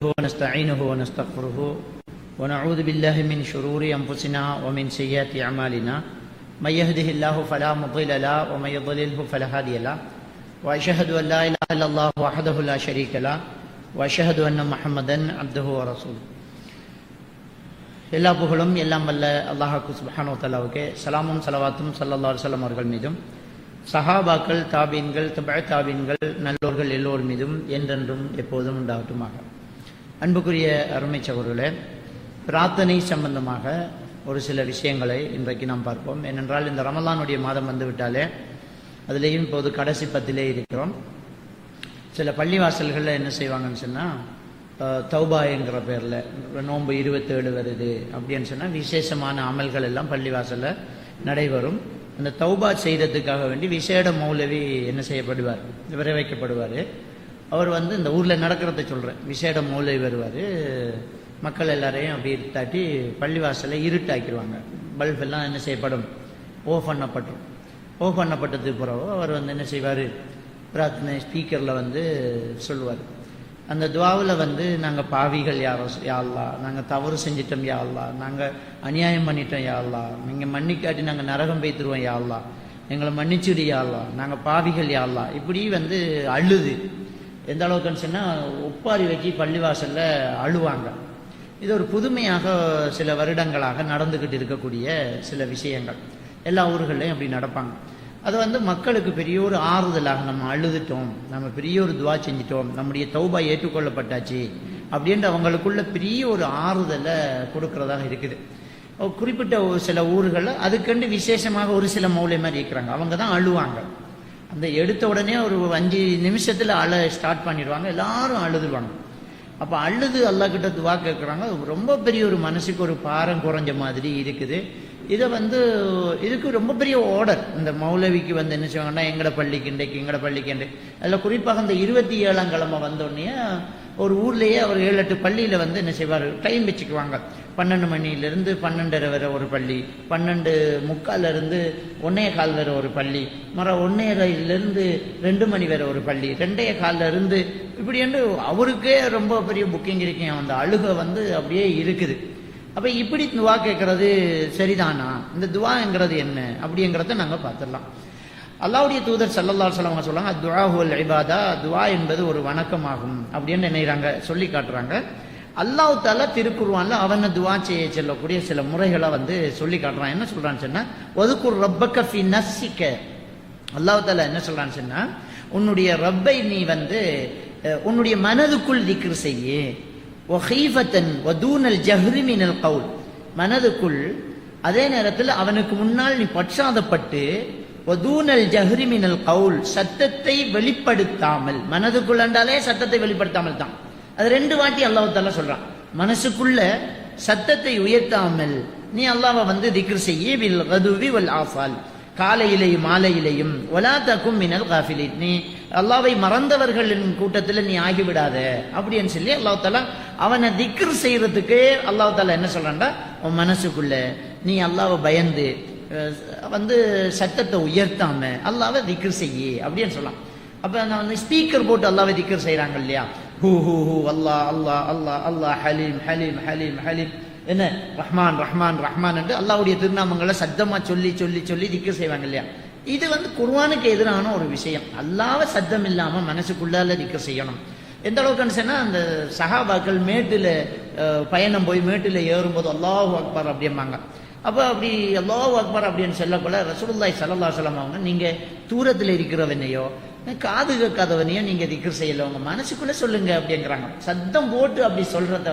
ونستعينه ونستغفره ونعوذ بالله من شرور أنفسنا ومن سيئات أعمالنا من يهده الله فلا مضل له ومن يضلله فلا هادي له وأشهد أن لا إله إلا الله وحده لا شريك له وأشهد أن محمدا عبده ورسوله. எல்லா புகழும் எல்லாம் வல்ல அல்லாஹ்வுக்கு சுப்ஹானஹு வ தஆலாவுக்கு சலாமும் ஸலவாத்தும் ஸல்லல்லாஹு அலைஹி வஸல்லம் அவர்கள் மீதும் சஹாபாக்கள் தாபீன்கள் தபஅ தாபீன்கள் நல்லோர்கள் எல்லோர் மீதும் என்றென்றும் எப்போதும் உண்டாகட்டுமாக. அன்புக்குரிய அருமை சகோதரர்களே, பிரார்த்தனை சம்பந்தமாக ஒரு சில விஷயங்களை இன்றைக்கு நாம் பார்ப்போம். ஏனென்றால் இந்த ரமலானுடைய மாதம் வந்துவிட்டாலே அதுலேயும் இப்போது கடைசி பத்திலே இருக்கிறோம். சில பள்ளிவாசல்களில் என்ன செய்வாங்கன்னு சொன்னால், தௌபா என்கிற பேரில் நோன்பு 27 வருது அப்படின்னு சொன்னால் விசேஷமான அமல்கள் எல்லாம் பள்ளிவாசலில் நடைபெறும். அந்த தௌபா செய்கிறதுக்காக வேண்டி விசேட மௌலவி என்ன செய்யப்படுவார், விரை வைக்கப்படுவார். அவர் இந்த ஊரில் நடக்கிறத சொல்கிறேன், விசேட மௌலவி வருவார். மக்கள் எல்லாரையும் அப்படி தாட்டி பள்ளிவாசலை இருட்டாக்கிடுவாங்க. பல்பெல்லாம் என்ன செய்யப்படும், ஓஃப் பண்ணப்பட்டதுக்கு பிறகு அவர் என்ன செய்வார், பிரார்த்தனை ஸ்பீக்கரில் சொல்லுவார். அந்த துவாவில் நாங்கள் பாவிகள் யா அல்லாஹ், நாங்கள் தவறு செஞ்சிட்டோம் யா அல்லாஹ், நாங்கள் அநியாயம் பண்ணிட்டோம் யா அல்லாஹ், நீங்கள் மன்னிக்காட்டி நாங்கள் நரகம் போய்த்துருவோம் யா அல்லாஹ், எங்களை மன்னிச்சுடு யா அல்லாஹ், நாங்கள் பாவிகள் யா அல்லாஹ், இப்படி அழுது எந்த அளவுக்குன்னு சொன்னால் ஒப்பாரி வச்சு பள்ளிவாசலில் அழுவாங்க. இது ஒரு புதுமையாக சில வருடங்களாக நடந்துக்கிட்டு இருக்கக்கூடிய சில விஷயங்கள். எல்லா ஊர்களையும் அப்படி நடப்பாங்க. அது மக்களுக்கு பெரிய ஒரு ஆறுதலாக, நம்ம அழுதுட்டோம், நம்ம பெரிய ஒரு துவா செஞ்சிட்டோம், நம்முடைய தௌபா ஏற்றுக்கொள்ளப்பட்டாச்சு அப்படின்ற அவங்களுக்குள்ள பெரிய ஒரு ஆறுதலை கொடுக்கறதாக இருக்குது. குறிப்பிட்ட சில ஊர்களில் அதுக்கண்டு விசேஷமாக ஒரு சில மௌலியமாக இருக்கிறாங்க. அவங்க தான் அழுவாங்க. அந்த எடுத்த உடனே ஒரு 5 நிமிஷத்தில் அழ ஸ்டார்ட் பண்ணிடுவாங்க, எல்லாரும் அழுதுருவாங்க. அப்போ அழுது அல்லாஹ் கிட்ட துவா கேட்குறாங்க. ரொம்ப பெரிய ஒரு மனசுக்கு ஒரு பாரம் குறைஞ்ச மாதிரி இருக்குது. இதை இதுக்கு ரொம்ப பெரிய ஆர்டர். இந்த மௌலவிக்கு என்ன செய்வாங்கன்னா, எங்கட பள்ளிக்கு அதில் குறிப்பாக இந்த 27ஆம் கிழமை வந்தோடனே ஒரு ஊர்லேயே அவர் 7-8 பள்ளியில் என்ன செய்வார், டைம் வச்சுக்குவாங்க. 12 மணிலேருந்து 12:30 வரை ஒரு பள்ளி, 12:45 1:15 வரை ஒரு பள்ளி, மறு 1:30 2 மணி வரை ஒரு பள்ளி, 2:15 இப்படி அவருக்கே ரொம்ப பெரிய புக்கிங் இருக்கேன். அந்த அழுகை அப்படியே இருக்குது. அப்போ இப்படி துவா கேட்கறது சரிதானா, இந்த துவாங்கிறது என்ன அப்படிங்கிறத நாங்கள் பார்த்துடலாம். அல்லாஹ்வுடைய தூதர் ஸல்லல்லாஹு அலைஹி வஸல்லம் சொல்றாங்க, துஆ ஹுவல் இபாதா, துவா என்பது ஒரு வணக்கமாகும் அப்படின்னு நினைறாங்க, சொல்லி காட்டுறாங்க. அல்லாஹ் தஆலா திருக்குர்ஆன்ல அவனை துவா செய்ய சொல்லக்கூடிய சில முறைகளை சொல்லி காட்டுறான். என்ன சொல்றான்னு சொன்னா, வதுகுர் ரப்பக ஃபி நஃப்ஸிக, அல்லாஹ் தஆலா என்ன சொல்றான்னு சொன்னா, உன்னுடைய ரப்பை நீ உன்னுடைய மனதுக்குள் திக்ர் செய்ய, வஹீஃபத்தன் வதூனல் ஜஹ்ரி மினல் கவுல், மனதுக்குள், அதே நேரத்தில் அவனுக்கு முன்னால் நீ பட்சாதப்பட்டு, வதூனல் ஜஹ்ரி மினல் கவுல், சத்தத்தை வெளிப்படுத்தாமல், மனதுக்குள் என்றாலே சத்தத்தை வெளிப்படுத்தாமல் தான். அது 2 வாட்டி அல்லாஹ் தஆலா சொல்றான். மனசுக்குள்ள சத்தத்தை உயர்த்தாமல் நீ அல்லாஹ்வை திக்ர் செய்ய, பில் கதுவி வல் ஆஃபால், காலையிலேயும் மாலையிலேயும், வலா தகும் மினல் காஃபிலின், நீ அல்லாஹ்வை மறந்தவர்களின் கூட்டத்தில் நீ ஆகிவிடாத அப்படின்னு சொல்லி அல்லாஹ் தஆலா அவனை திக்ர் செய்யறதுக்கு அல்லாஹ் தஆலா என்ன சொல்றான்டா, உன் மனசுக்குள்ள நீ அல்லாஹ்வை பயந்து சத்தத்தை உயர்த்தாம அல்லாஹ்வை திக்ர் செய்ய அப்படின்னு சொல்லலாம். அப்ப நான் ஸ்பீக்கர் போட்டு அல்லாஹ்வை திக்ர் செய்யறாங்க இல்லையா, ஹூ ஹூ ஹூ அல்லாஹ் அல்லாஹ் அல்லாஹ் அல்லாஹ் ஹலீம் ஹலீம் ஹலீம் ஹலீம், என்ன ரஹ்மான் ரஹ்மான் ரஹ்மான் என்று அல்லாஹ்வுடைய திருநாமங்களை சத்தமா சொல்லி சொல்லி சொல்லி திக்ர் செய்வாங்க இல்லையா. இது குர்ஆனுக்கு எதிரான ஒரு விஷயம். அல்லாஹ்வை சத்தம் இல்லாம மனசுக்குள்ளால திக்ர் செய்யணும். எந்த அளவுக்குன்னு சொன்னா, அந்த சஹாபாக்கள் மேட்டுல பயணம் போய் மேட்டுல ஏறும்போது அல்லாஹு அக்பர் அப்படிம்பாங்க. அப்போ அப்படி அல்லாஹு அக்பர் அப்படின்னு சொல்லக்குள்ள ரசூலுல்லாஹி ஸல்லல்லாஹு அலைஹி வஸல்லம் அவங்க, நீங்க தூரத்தில் இருக்கிறவனையோ காது கேட்காதவனையோ நீங்க திக்ர் செய்யல, உங்க மனசுக்குள்ள சொல்லுங்க அப்படிங்கிறாங்க. சத்தம் போட்டு அப்படி சொல்றத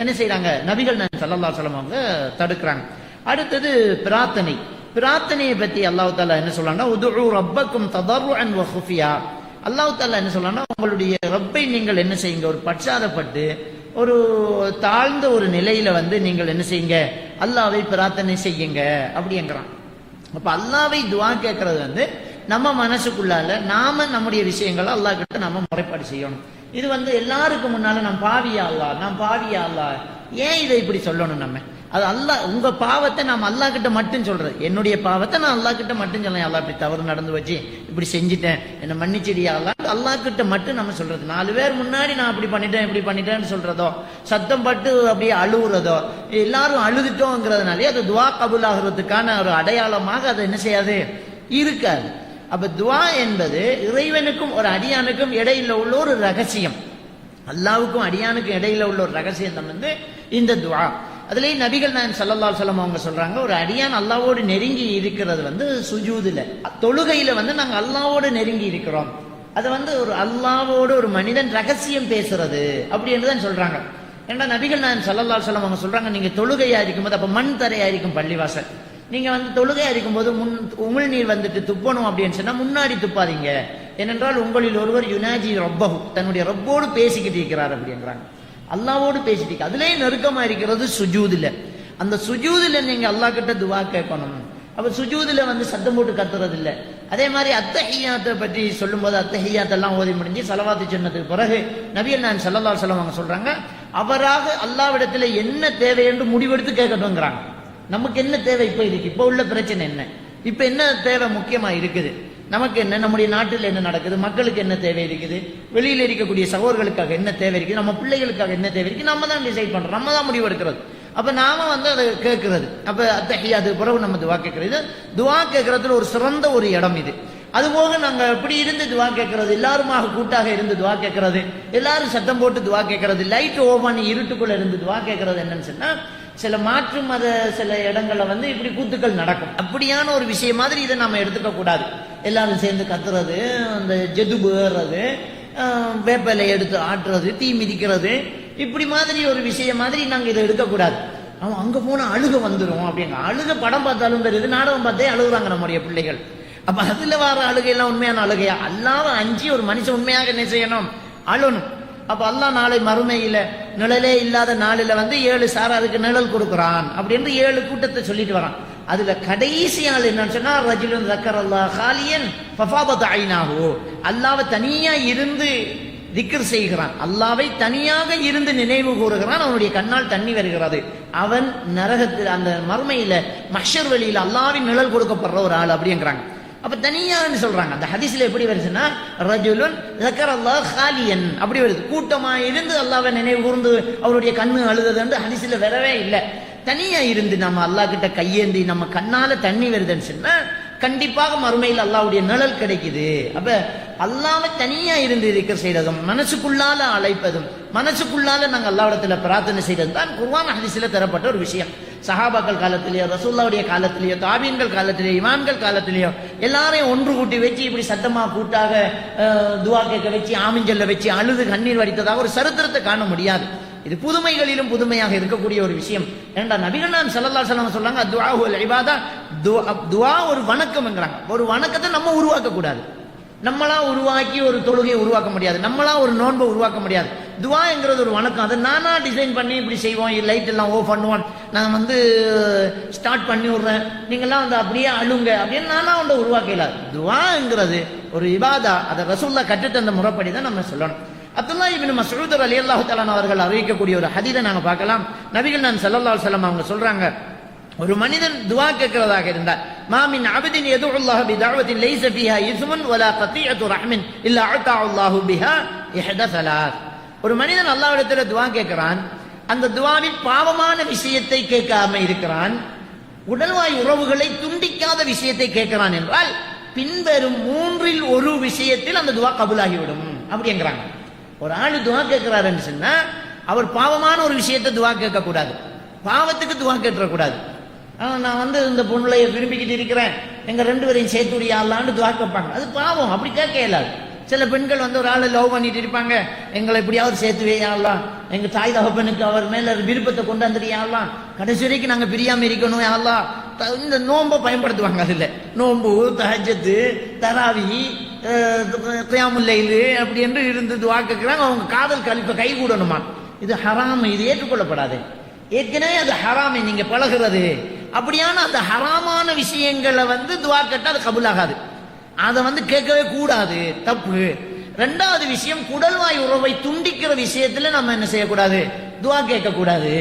என்ன செய்யறாங்க, நபிகள் நாயகம் ஸல்லல்லாஹு அலைஹி வஸல்லம் அவங்க தடுக்கிறாங்க. அடுத்தது பிரார்த்தனை. பிரார்த்தனையை பத்தி அல்லாஹ் தஆலா என்ன சொல்றாங்கன்னா, உதுஉ ரப்பக்கும் ததர்ருஅன் வ குஃபியா, அல்லாஹ் தஆலா என்ன சொல்றாங்கன்னா, உங்களுடைய ரப்பை நீங்கள் என்ன செய்யுங்க, ஒரு பட்சாதப்பட்டு ஒரு தாழ்ந்த ஒரு நிலையில நீங்கள் என்ன செய்யுங்க, அல்லாஹ்வை பிரார்த்தனை செய்யுங்க அப்படிங்கிறான். அப்ப அல்லாஹ்வை துஆ கேட்கறது நம்ம மனசுக்குள்ளால நாம நம்முடைய விஷயங்களை அல்லாஹ் கிட்ட நம்ம முறைப்பாடு செய்யணும். இது எல்லாருக்கும் முன்னால நான் பாவியா அல்லாஹ், நான் பாவியா அல்லாஹ், ஏன் இதை இப்படி சொல்லணும்? அது அல்லாஹ், உங்க பாவத்தை நாம் அல்லாஹ் கிட்ட மட்டும் சொல்றது. என்னுடைய பாவத்தை நான் அல்லாஹ் கிட்ட மட்டும் சொல்லேன். அல்லாஹ் இப்படி தவறு நடந்து வச்சு இப்படி செஞ்சுட்டேன், என்ன மன்னிச்சிடியா அல்லாஹ் கிட்ட மட்டும் நம்ம சொல்றது. 4 பேர் முன்னாடி நான் அப்படி பண்ணிட்டேன் இப்படி பண்ணிட்டேன்னு சொல்றதோ, சத்தம் பட்டு அப்படியே அழுகுறதோ, எல்லாரும் அழுதுட்டோங்கிறதுனாலே அது துவா கபூல் ஆகிறதுக்கான ஒரு அடையாளமாக அது என்ன செய்யாது, இருக்காது. அப்ப துவா என்பது இறைவனுக்கும் ஒரு அடியானுக்கும் இடையில உள்ள ஒரு ரகசியம். அல்லாவுக்கும் அடியானுக்கும் இடையில உள்ள ஒரு ரகசியம் வந்து இந்த துவா. அதுலயே நபிகள் நாயகம் ஸல்லல்லாஹு அலைஹி வஸல்லம் அவங்க சொல்றாங்க, ஒரு அடியான் அல்லாஹ்வோடு நெருங்கி இருக்கிறது வந்து சுஜூதுல, தொழுகையில வந்து நாங்க அல்லாஹ்வோடு நெருங்கி இருக்கிறோம். அது வந்து ஒரு அல்லாஹ்வோடு ஒரு மனிதன் ரகசியம் பேசுறது அப்படி என்றுதான் சொல்றாங்க. ஏன்னா நபிகள் நாயகம் ஸல்லல்லாஹு அலைஹி வஸல்லம் அவங்க சொல்றாங்க, நீங்க தொழுகையா இருக்கும்போது, அப்ப மண் தரையா இருக்கும் பள்ளிவாசல், நீங்க வந்து தொழுகையா இருக்கும்போது உமிழ்நீர் வந்துட்டு துப்பணும் அப்படின்னு சொன்னா முன்னாடி துப்பாதீங்க. ஏனென்றால் உங்களில் ஒருவர் யுனாஜி ரப்பஹு, தன்னுடைய ரப்போடு பேசிக்கிட்டு இருக்கிறார் அப்படிங்கிறாங்க. அல்லாவோடு பேசிட்டு அதுலயே நெருக்கமா இருக்கிறது சுஜூதுல. அந்த சுஜூதுல நீங்க அல்லாஹ் கிட்ட துவா கேட்கணும். அப்ப சுஜூதுல வந்து சத்தம் போட்டு கத்துறது இல்ல. அதே மாதிரி அத்தஹியாத்தை பற்றி சொல்லும்போது, அத்தஹியாத் எல்லாம் ஓதி முடிஞ்சு ஸலவாத்து சொன்னதுக்கு பிறகு நபிகள் நாயகம் ஸல்லல்லாஹு அலைஹி வஸல்லம் அவங்க சொல்றாங்க, அவராக அல்லாஹ்விடத்துல என்ன தேவை என்று முடிவெடுத்து கேட்கட்டும்ங்கிறாங்க. நமக்கு என்ன தேவை இப்ப இருக்கு, இப்ப உள்ள பிரச்சனை என்ன, இப்ப என்ன தேவை முக்கியமா இருக்குது, நமக்கு என்ன, நம்முடைய நாட்டில் என்ன நடக்குது, மக்களுக்கு என்ன தேவை இருக்குது, வெளியில இருக்கக்கூடிய சகோதரர்களுக்காக என்ன தேவை இருக்குது, நம்ம பிள்ளைகளுக்காக என்ன தேவை இருக்கு, நம்ம தான் டிசைட் பண்றோம், நம்ம தான் முடிவு எடுக்கிறது. அப்ப நாம வந்து அதை கேட்கிறது. அப்ப அத்தஹியாத்து பிறகு நம்ம துவா கேட்கறது. துவா கேட்கறதுல ஒரு சிறந்த ஒரு இடம் இது. அதுபோக நாங்க இப்படி இருந்து துவா கேட்கறது, எல்லாருமாக கூட்டாக இருந்து துவா கேட்கறது, எல்லாரும் சத்தம் போட்டு துவா கேட்கறது, லைட் ஓஃப் பண்ணி இருட்டுக்குள்ள இருந்து துவா கேட்கறது என்னன்னு சொன்னா, சில மாற்று மத சில இடங்கள்ல வந்து இப்படி கூத்துக்கள் நடக்கும். அப்படியான ஒரு விஷயம் மாதிரி இதை நம்ம எடுத்துக்க கூடாது. எல்லாரும் சேர்ந்து கத்துறது, அந்த ஜெதுபு ஏறுறது, வேப்பலை எடுத்து ஆட்டுறது, தீ மிதிக்கிறது, இப்படி மாதிரி ஒரு விஷயம் மாதிரி நாங்க இதை எடுக்கக்கூடாது. அவன் அங்க போனா அழுக வந்துடும் அப்படிங்க. அழுக படம் பார்த்தாலும் தெரியுது, நாடகம் பார்த்தே அழுகுறாங்க நம்முடைய பிள்ளைகள். அப்ப அதுல வர அழுகையெல்லாம் உண்மையான அழுகையா? அல்லாஹ்வை அஞ்சி ஒரு மனுஷன் உண்மையாக என்ன செய்யணும், அழணும். அப்ப அல்லாஹ் நாளை மறுமையில நிழலே இல்லாத நாளில வந்து 7 சாராருக்கு நிழல் கொடுக்குறான் அப்படின்னு 7 கூட்டத்தை சொல்லிட்டு வரான். அதுல கடைசி ஆள் என்னன்னு சொன்னா, ரஜுலுன் ஸக்கரல்லாஹ் காலியன் ஃபஃபாபத் ஐனாஹு, அல்லாஹ்வை தனியா இருந்து திக்ர் செய்கிறான், அல்லாஹ்வை தனியாக இருந்து நினைவு கூறுகிறான், அவனுடைய கண்ணால் தண்ணி வருகிறது. அவன் நரகத்தில் அந்த மறுமையில மஹ்ஷர் வெளியில அல்லாஹ்வின் நிழல் கொடுக்கப்படுற ஒரு ஆள் அப்படிங்கிறாங்க. அப்ப தனியான்னு சொல்றாங்க. அந்த ஹதீஸ்ல எப்படி வருதுன்னா, ரஜுலுன் ஸக்கரல்லாஹ் காலியன் அப்படி வருது. கூட்டமா இருந்து அல்லாஹ்வை நினைவு கூர்ந்து அவருடைய கண்ணு அழுதது ஹதீஸ்ல வரவே இல்லை. தனியா இருந்து நம்ம அல்லாஹ் கிட்ட கையேந்தி நம்ம கண்ணால தண்ணி வருதுன்னு சொன்னா கண்டிப்பாக மறுமையில் அல்லாஹ்வுடைய நிழல் கிடைக்குது. அப்ப அல்லாஹ்வை தனியா இருந்து இருக்கிற செய்யறதும், மனசுக்குள்ளால அழைப்பதும், மனசுக்குள்ளால நாங்க அல்லாஹ்விடத்துல பிரார்த்தனை செய்யறது தான் குர்ஆன் ஹதீஸ்ல தரப்பட்ட ஒரு விஷயம். சஹாபாக்கள் காலத்திலேயோ, ரசூலுல்லாஹ்வுடைய காலத்திலேயோ, தாபீன்கள் காலத்திலேயோ, இமாம்கள் காலத்திலேயோ எல்லாரையும் ஒன்று கூட்டி வச்சு இப்படி சத்தமா கூட்டாக துவா கேட்க வச்சு, ஆமிஞ்சல்ல வச்சு அழுது கண்ணீர் வடித்ததாக ஒரு சரித்திரத்தை காண முடியாது. இது புதுமைகளிலும் புதுமையாக இருக்கக்கூடிய ஒரு விஷயம். ஏண்டா நபிகள் நாயகம் ஸல்லல்லாஹு அலைஹி வஸல்லம் சொல்றாங்க, துஆஉல் இபாதா, துஆ ஒரு வணக்கம்ங்கறாங்க. ஒரு வணக்கத்தை நம்ம உருவாக்க கூடாது. நம்மளா உருவாக்கி ஒரு தொழுகையை உருவாக்க முடியாது, நம்மளா ஒரு நோன்பை உருவாக்க முடியாது. துஆங்கிறது ஒரு வணக்கம். அதை நானா டிசைன் பண்ணி இப்படி செய்வோம், லைட் எல்லாம் ஓஃப் பண்ணுவோம், நான் வந்து ஸ்டார்ட் பண்ணி விடுறேன், நீங்கெல்லாம் வந்து அப்படியே அழுங்க அப்படின்னு நானா ஒன்றை உருவாக்கல. துஆங்கிறது ஒரு இபாதா. அதை ரசூலுல்லாஹ் கற்றுத்தந்த முறைப்படி தான் நம்ம சொல்லணும். அப்துல்லாஹ் இப்னு மஸ்ஊத் ரலியல்லாஹு தஆலா அவர்கள் அறிவிக்கக்கூடிய ஒரு ஹதீஸை நாங்க பார்க்கலாம். நபிகள் நாயகம் ஸல்லல்லாஹு அலைஹி வஸல்லம் அவங்க சொல்றாங்க, ஒரு மனிதன் துஆ கேட்கிறதாக இருந்தால், மா மின் அப்தின் யதுல்லாஹு பிதஅவத்தின் லைஸ ஃபீஹா இஸ்முன் வலா கத்தியத்து ரஹ்மின் இல்லா அத்தாஹு பிஹா இஹ்தா ஸலாத். ஒரு மனிதன் அல்லாஹ்விடத்தில் துஆ கேட்கிறான், அந்த துஆவில் பாவமான விஷயத்தை கேட்காம இருக்கிறான், உடல்வாய் உறவுகளை துண்டிக்காத விஷயத்தை கேட்கிறான் என்றால் பின்வரும் 3இல் 1 விஷயத்தில் அந்த துஆ கபூலாகிவிடும் அப்படிங்கிறாங்க. ஒரு ஆளு துஆ கேட்கிறாருன்னு சொன்னா அவர் பாவமான ஒரு விஷயத்தை துஆ கேட்க கூடாது, பாவத்துக்கு துஆ கேட்க கூடாது. நான் வந்து இந்த பொண்ணுலைய விரும்பிக்கிட்டு இருக்கிறேன், எங்க 2 பேரையும் சேர்த்துடைய ஆளான்னு துஆ கேட்பாங்க, அது பாவம், அப்படி கேட்க இயலாது. சில பெண்கள் வந்து ஒரு ஆளை லவ் பண்ணிட்டு இருப்பாங்க, எங்களை எப்படியாவது சேர்த்துவே ஆளலாம், எங்க தாய் தகப்பனுக்கு அவர் மேல விருப்பத்தை கொண்டு வந்துடுறியாலாம், கடைசி வரைக்கும் நாங்க பிரியாம இருக்கணும் யாரெல்லாம், இந்த நோன்பை பயன்படுத்துவாங்க. அதுல நோன்பு, தஹஜ்ஜத், தராவி, கியாமுல் லைல் அப்படி என்று இருந்து துஆ கேட்கிறாங்க. அவங்க காதல் கலிப்பை கை கூடணுமா? இது ஹராம், இது ஏற்றுக்கொள்ளப்படாது. ஏற்கனவே அது ஹராமை நீங்க பழகிறது. அப்படியான அந்த ஹராமான விஷயங்களை வந்து துஆ கேட்டா அது கபூலாகாது, அதை வந்து கேட்கவே கூடாது, தப்பு. 2வது விஷயம், குடல்வாய் உறவை துண்டிக்கிற விஷயத்துல நம்ம என்ன செய்யக்கூடாது, துஆ கேட்க கூடாது.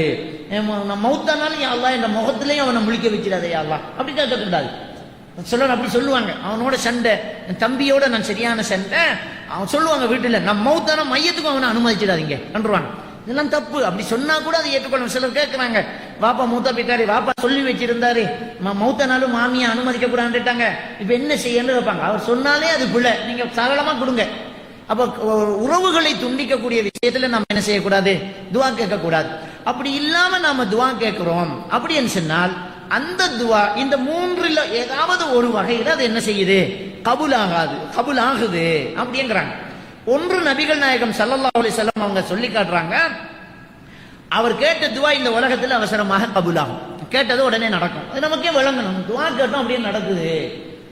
நான் மௌத்தானாலும் யா அல்லாஹ் என் முகத்திலையும் அவனை முழிக்க வச்சிடாதே யா அல்லாஹ் அப்படி கேட்கக்கூடாது. சொல்லணும் அப்படி சொல்லுவாங்க. அவனோட சண்டை, என் தம்பியோட நான் சரியான சண்டை, அவன் சொல்லுவாங்க வீட்டுல நான் மௌத்தான மையத்துக்கும் அவனை அனுமதிச்சிடாதீங்க கண்டுருவாங்க. இதெல்லாம் தப்பு. அப்படி சொன்னா கூட அதை ஏற்றுக்கொள்ளும். சிலர் கேட்கிறாங்க, வாப்பா மூத்தா போயிட்டாரு, வாப்பா சொல்லி வச்சிருந்தாரு, மௌத்தானாலும் மாமியை அனுமதிக்க கூடாதுட்டாங்க, இப்ப என்ன செய்யன்னு கேட்பாங்க. அவர் சொன்னாலே அது பிள்ளை, நீங்க சரளமா கொடுங்க. அப்ப உறவுகளை துண்டிக்கக்கூடிய விஷயத்துல நம்ம என்ன செய்யக்கூடாது, துவா கேட்கக்கூடாது. அப்படி இல்லாம நாம துவா கேட்கிறோம் அப்படின்னு சொன்னால் அந்த துவா இந்த மூன்றுல ஏதாவது ஒரு வகையில அது என்ன செய்யுது, கபூல் ஆகுது அப்படிங்கிறாங்க. ஒன்று நபிகள் நாயகம் ஸல்லல்லாஹு அலைஹி வஸல்லம் அவங்க சொல்லி காட்டுறாங்க, அவர் கேட்ட துவா இந்த உலகத்தில் அவசரமாக கபூல் ஆகும். கேட்டது உடனே நடக்கும். அது நமக்கே விளங்கணும். துவா கேட்டோம் அப்படியே நடக்குது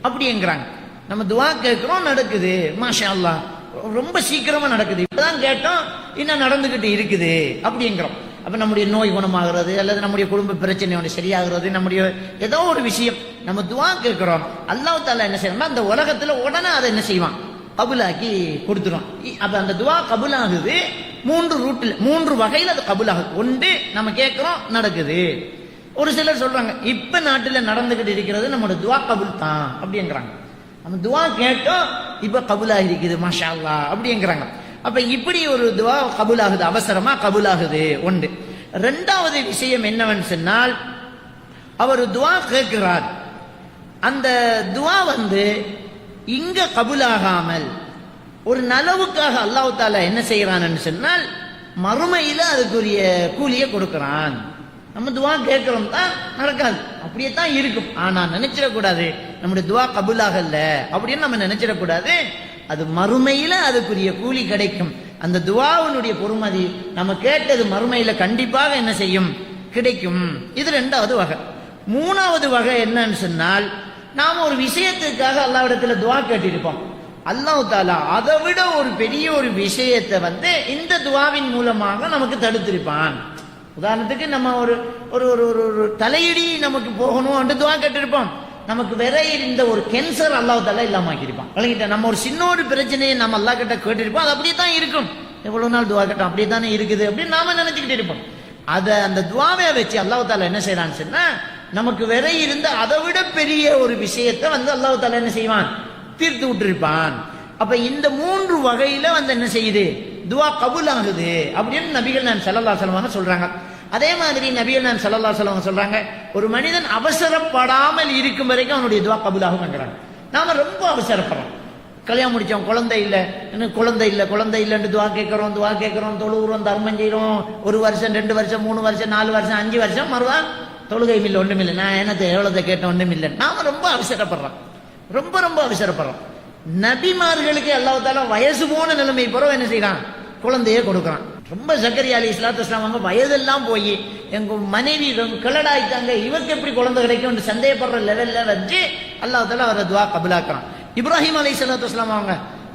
அப்படிங்கிறாங்க. நம்ம துவா கேட்கிறோம் நடக்குது, மாஷா அல்லாஹ் ரொம்ப சீக்கிரமா நடக்குது, இப்பதான் கேட்டோம் இன்னும் நடந்துகிட்டு இருக்குது அப்படிங்கிறோம். அப்ப நம்முடைய நோய் குணமாகிறது அல்லது நம்முடைய குடும்ப பிரச்சனை சரியாகிறது, நம்முடைய ஏதோ ஒரு விஷயம் நம்ம துவா கேட்கிறோம், அல்லாஹ் தஆலா என்ன செய்யணும், அந்த உலகத்துல உடனே அதை என்ன செய்வான், கபூலாக்கி கொடுத்துரும். அப்ப அந்த துவா கபூலாகுது மூன்று வகையில் அது கபூலாகுது. ஒன்று நம்ம கேட்கிறோம் நடக்குது. ஒரு சிலர் சொல்றாங்க இப்ப நாட்டில் நடந்துகிட்டு இருக்கிறது நம்மளோட துவா கபூல் தான் அப்படிங்கிறாங்க. நம்ம துவா கேட்டோம் இப்ப கபூலாகி இருக்குது மாஷா அல்லாஹ் அப்படிங்கிறாங்க. அப்ப இப்படி ஒரு துவா கபூலாகுது, அவசரமா கபூலாகுது ஒன்று. ரெண்டாவது விஷயம் என்னவென்று சொன்னால், அவர் துவா கேட்கிறார், அந்த துவா இங்க கபூலாகாமல் ஒரு நலவுக்காக அல்லாஹ் தஆலா என்ன செய்யறான்னு சொன்னால் மறுமையில அதுக்குரிய கூலியை கொடுக்கிறான். நம்ம துவா கேட்கிறோம் தான் நடக்காது, அப்படியே தான் இருக்கும். ஆனா நினைச்சிடக்கூடாது நம்முடைய துவா கபூலாகல அப்படின்னு நம்ம நினைச்சிடக்கூடாது. அது மறுமையில அதுக்குரிய கூலி கிடைக்கும். அந்த துவாவினுடைய பொறுமதி நம்ம கேட்டது மறுமையில கண்டிப்பாக என்ன செய்யும், கிடைக்கும். இது ரெண்டாவது வகை. மூணாவது வகை என்னன்னு சொன்னால், நாம் ஒரு விஷயத்துக்காக அல்லாஹ்விடத்துல துவா கேட்டிருப்போம், அல்லாஹ் தஆலா அதை விட ஒரு பெரிய ஒரு விஷயத்தை இந்த துவாவின் மூலமாக நமக்கு தடுத்திருப்பான். உதாரணத்துக்கு நம்ம ஒரு ஒரு ஒரு தலையிடி நமக்கு போகணும் துவா கேட்டிருப்போம், நமக்கு வேற இந்த ஒரு கேன்சர் அல்லாஹ் தஆலா இல்லாம ஆக்கியிருப்பான். விளங்கிட்ட, நம்ம ஒரு சின்ன ஒரு பிரச்சனையை நம்ம அல்லாஹ் கிட்ட கேட்டிருப்போம், அது அப்படியே தான் இருக்கும். எவ்வளவு நாள் துவா கேட்டோம் அப்படியே தானே இருக்குது அப்படின்னு நாம நினைச்சுக்கிட்டு இருப்போம். அந்த துவாவை வச்சு அல்லாஹ் தஆலா என்ன செய்யறான்னு சொன்னா, நமக்கு வேற இருந்த அதை விட பெரிய ஒரு விஷயத்தை அல்லாஹ் தஆலா என்ன செய்வான், தீர்த்து விட்டுருப்பான். அப்ப இந்த மூன்று வகையில என்ன செய்யுது, துவா கபூல் ஆகுது அப்படின்னு நபிகள் நாயகம் ஸல்லல்லாஹு அலைஹி வஸல்லம் சொல்றாங்க. அதே மாதிரி நபிகள் நாயகம் ஸல்லல்லாஹு அலைஹி வஸல்லம் சொல்றாங்க, ஒரு மனிதன் அவசரப்படாமல் இருக்கும் வரைக்கும் அவனுடைய துவா கபூல் ஆகும்ங்கறாங்க. நாம ரொம்ப அவசரப்படுறோம். கல்யாணம் முடிச்சோம், குழந்தை இல்லை, இன்னும் குழந்தை இல்லைன்னு துவா கேட்கிறோம், தொழுகிறோம், தர்மம் செய்யறோம், 1 வருஷம் 2 வருஷம் 3 வருஷம் 4 வருஷம் 5 வருஷம் மறுவா தொழுகை இல்லை, ஒண்ணும் இல்லை, நான் என்னத்தை எவ்வளவு கேட்ட ஒண்ணும் இல்லை. நாம ரொம்ப அவசரப்படுறோம், ரொம்ப அவசரப்படுறோம். நபிமார்களுக்கு அல்லாஹ் தஆலா வயசு போன நிலைமை பிறகு என்ன செய்யறான், குழந்தையே கொடுக்குறான். ரொம்ப ஜக்கரியா அலைஹிஸ்ஸலாத்து வஸ்ஸலாம் அவங்க வயதெல்லாம் போய் எங்க மனைவி கிளடாயிட்டாங்க, இவருக்கு எப்படி குழந்தை கிடைக்கும் சந்தேகப்படுற லெவல்ல வச்சு அல்லாஹ் தஆலா அவரை துவா கபூலாக்குறான். இப்ராஹிம் அலைஹிஸ்ஸலாத்து வஸ்ஸலாம்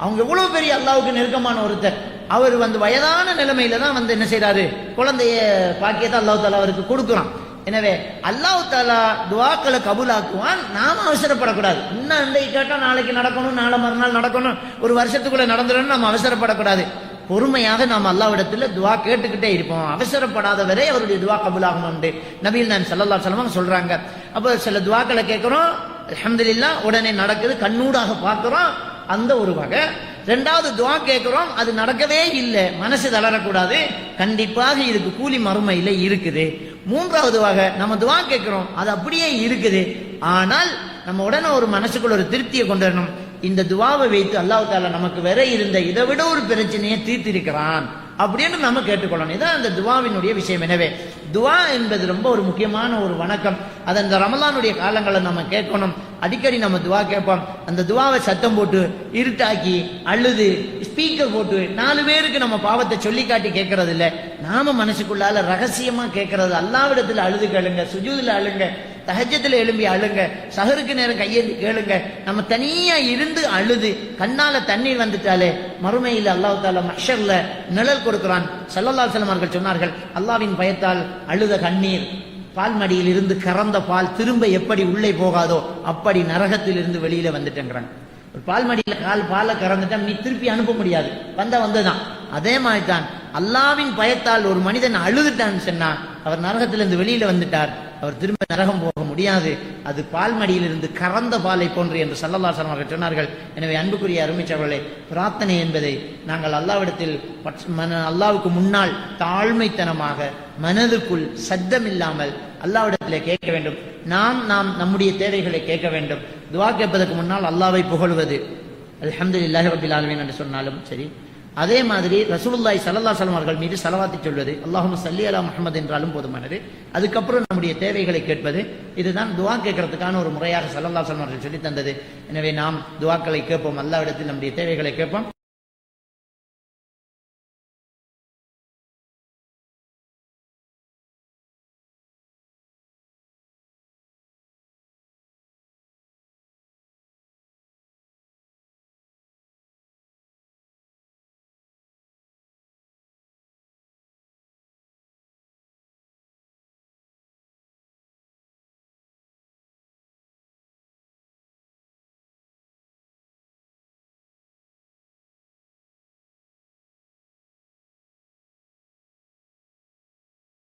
அவங்க எவ்வளவு பெரிய அல்லாஹ்வுக்கு நெருக்கமான ஒருத்தர், அவர் வயதான நிலைமையில தான் என்ன செய்யறாரு, குழந்தைய பாக்கியத்தை அல்லாஹ் தஆலா அவருக்கு கொடுக்குறான். எனவே அல்லாஹ் தஆலா துஆக்களை கபூலாக்குவான். நாம அவசரப்படக்கூடாது. இன்னும் இன்றைக்கு கேட்டா நாளைக்கு நடக்கணும், நாளை மறுநாள் நடக்கணும், ஒரு வருஷத்துக்குள்ள நடந்துடணும், நம்ம அவசரப்படக்கூடாது. பொறுமையாக நாம் அல்லாஹ்விடத்துல துஆ கேட்டுக்கிட்டே இருப்போம். அவசரப்படாத வரை அவருடைய துஆ கபூலாகும் என்று நபிகள் நாயகம் ஸல்லல்லாஹு அலைஹி வஸல்லம் சொல்றாங்க. அப்ப சில துஆக்களை கேட்கிறோம், அல்ஹம்துலில்லாஹ் உடனே நடக்குது, கண்ணூடாக பார்க்கிறோம், அந்த ஒரு வகை. ரெண்டாவது துஆ கேட்கிறோம், அது நடக்கவே இல்லை, மனசு தளரக்கூடாது, கண்டிப்பாக இதுக்கு கூலி மறுமையில இருக்குது. மூன்றாவது வகை, நம்ம துஆ கேட்கிறோம், அது அப்படியே இருக்குது, ஆனால் நம்ம உடனே ஒரு மனசுக்குள்ள ஒரு திருப்தியை கொண்டு வரணும். இந்த துஆவை வைத்து அல்லாஹ் தஆலா நமக்கு வேற இருந்த இதை விட ஒரு பிரச்சனையை தீர்த்திருக்கிறான் அப்படின்னு நம்ம கேட்டுக்கொள்ளணும். இதான் அந்த துஆவினுடைய விஷயம். எனவே துஆ என்பது ரொம்ப ஒரு முக்கியமான ஒரு வணக்கம். அதை இந்த ரமலானுடைய காலங்களில் நம்ம கேட்கணும். அடிக்கடி நம்ம துஆ கேட்போம். அந்த துஆவை சத்தம் போட்டு இருட்டாக்கி அழுது ஸ்பீக்கர் போட்டு 4 பேருக்கு நம்ம பாவத்தை சொல்லி காட்டி கேட்கறது இல்லை. நாம மனசுக்குள்ளால ரகசியமா கேட்கறது. அல்லாஹ்விடத்துல அழுது கேளுங்க, சுஜூதுல அழுங்க, தஹஜ்ஜுதுல எழும்பி அழுங்க, சஹருக்கு நேரம் கையேந்தி கேளுங்க. நம்ம தனியா இருந்து அழுது கண்ணால தண்ணீர் வந்துட்டாலே மறுமையில் அல்லாஹ் தஆலா மஹ்ஷர்ல நிழல் கொடுக்கிறான். ஸல்லல்லாஹு அலைஹி வஸல்லம் அவர்கள் சொன்னார்கள், அல்லாஹ்வின் பயத்தால் அழுத கண்ணீர் பால் மடியில் இருந்து கறந்த பால் திரும்ப எப்படி உள்ளே போகாதோ அப்படி நரகத்தில் இருந்து வெளியில வந்துட்டேங்கிறாங்க. ஒரு பால் மடியில பாலை கறந்துட்டா நீ திருப்பி அனுப்ப முடியாது, வந்ததான். அதே மாதிரி தான் அல்லாவின் பயத்தால் ஒரு மனிதன் அழுதுட்டான்னு சொன்னா அவர் நரகத்திலிருந்து வெளியில வந்துட்டார், அவர் திரும்ப நரகம் போக முடியாது, அது பால் மடியிலிருந்து கறந்த பாலை போன்று என்று ஸல்லல்லாஹு அலைஹி வஸல்லம் அவர்கள் சொன்னார்கள். எனவே அன்புக்குரிய அருமைச்சவர்களே, பிரார்த்தனை என்பதை நாங்கள் அல்லாஹ்விடத்தில் அல்லாஹ்வுக்கு முன்னால் தாழ்மைத்தனமாக மனதுக்குள் சத்தமில்லாமல் அல்லாஹ்விடத்திலே கேட்க வேண்டும். நாம் நம்முடைய தேவைகளை கேட்க வேண்டும். துஆ கேட்பதற்கு முன்னால் அல்லாஹ்வை புகழுவது, அல்ஹம்துலில்லாஹி ரப்பில் ஆலமீன் என்று சொன்னாலும் சரி. அதே மாதிரி ரசூலுல்லாஹி ஸல்லல்லாஹு அலைஹி வஸல்லம் அவர்கள் மீது ஸலவாத்தை சொல்வது, அல்லாஹும்ம ஸல்லி அலா முஹம்மது என்றாலும் போதுமானது. அதுக்கப்புறம் நம்முடைய தேவைகளை கேட்பது, இதுதான் துஆ கேட்கறதுக்கான ஒரு முறையாக ஸல்லல்லாஹு அலைஹி வஸல்லம் அவர்கள் சொல்லி தந்தது. எனவே நாம் துஆக்களை கேட்போம், அல்லாஹ்விடத்தில் நம்முடைய தேவைகளை கேட்போம்.